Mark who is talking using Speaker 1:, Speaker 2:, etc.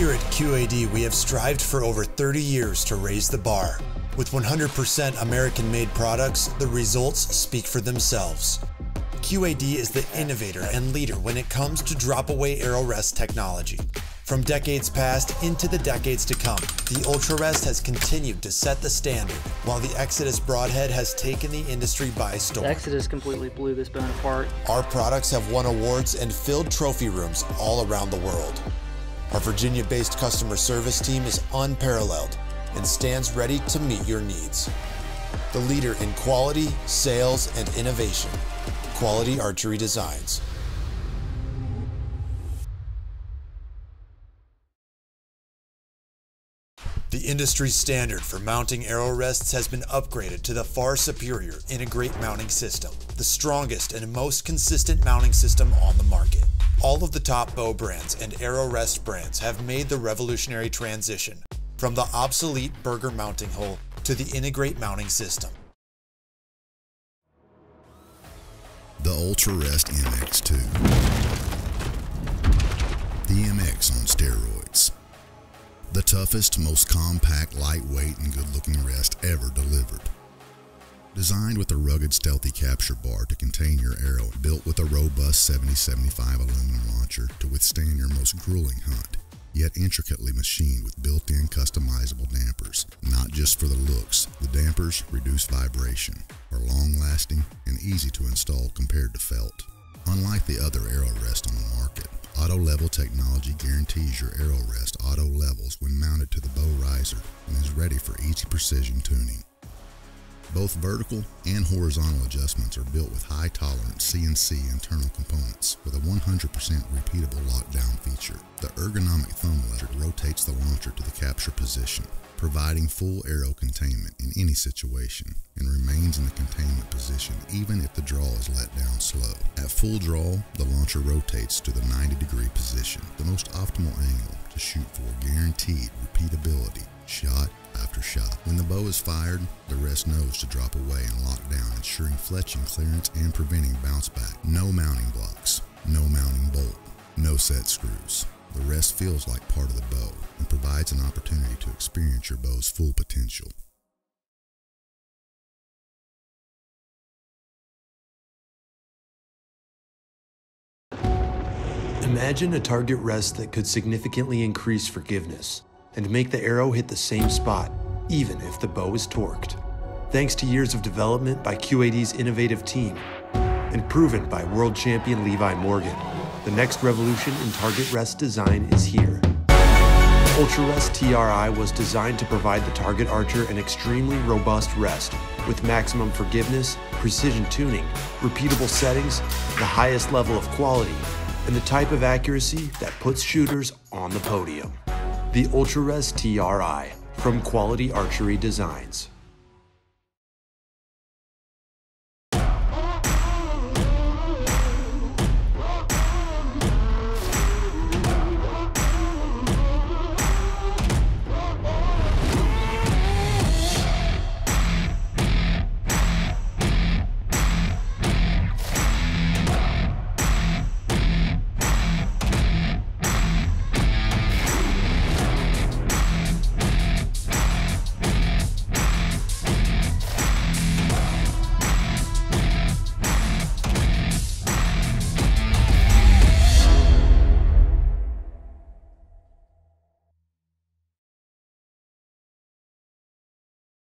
Speaker 1: Here at QAD, we have strived for over 30 years to raise the bar. With 100% American-made products, the results speak for themselves. QAD is the innovator and leader when it comes to drop-away arrow rest technology. From decades past into the decades to come, the Ultra Rest has continued to set the standard, while the Exodus Broadhead has taken the industry by storm.
Speaker 2: The Exodus completely blew this bone apart.
Speaker 1: Our products have won awards and filled trophy rooms all around the world. Our Virginia-based customer service team is unparalleled and stands ready to meet your needs. The leader in quality, sales, and innovation, Quality Archery Designs. The industry standard for mounting arrow rests has been upgraded to the far superior Integrate mounting system, the strongest and most consistent mounting system on the market. All of the top bow brands and arrow rest brands have made the revolutionary transition from the obsolete Burger mounting hole to the Integrate mounting system.
Speaker 3: The Ultra Rest MX2. The MX on steroids. The toughest, most compact, lightweight, and good-looking rest ever delivered. Designed with a rugged, stealthy capture bar to contain your arrow, built with a robust 70-75 aluminum launcher to withstand your most grueling hunt, yet intricately machined with built-in customizable dampers. Not just for the looks, the dampers reduce vibration, are long-lasting, and easy to install compared to felt. Unlike the other arrow rest on the market, Auto Level technology guarantees your arrow rest auto levels when mounted to the bow riser and is ready for easy precision tuning. Both vertical and horizontal adjustments are built with high tolerance CNC internal components with a 100% repeatable lockdown feature. The ergonomic thumb lever rotates the launcher to the capture position, providing full arrow containment in any situation, and remains in the containment position even if the draw is let down slow. At full draw, the launcher rotates to the 90-degree position, the most optimal angle to shoot for guaranteed repeatability, shot after shot. When the bow is fired, the rest knows to drop away and lock down, ensuring fletching clearance and preventing bounce back. No mounting blocks, no mounting bolt, no set screws. The rest feels like part of the bow and provides an opportunity to experience your bow's full potential.
Speaker 1: Imagine a target rest that could significantly increase forgiveness and make the arrow hit the same spot, even if the bow is torqued. Thanks to years of development by QAD's innovative team and proven by world champion Levi Morgan, the next revolution in target rest design is here. Ultra Rest TRI was designed to provide the target archer an extremely robust rest with maximum forgiveness, precision tuning, repeatable settings, the highest level of quality, and the type of accuracy that puts shooters on the podium. The Ultra Rest TRI from Quality Archery Designs.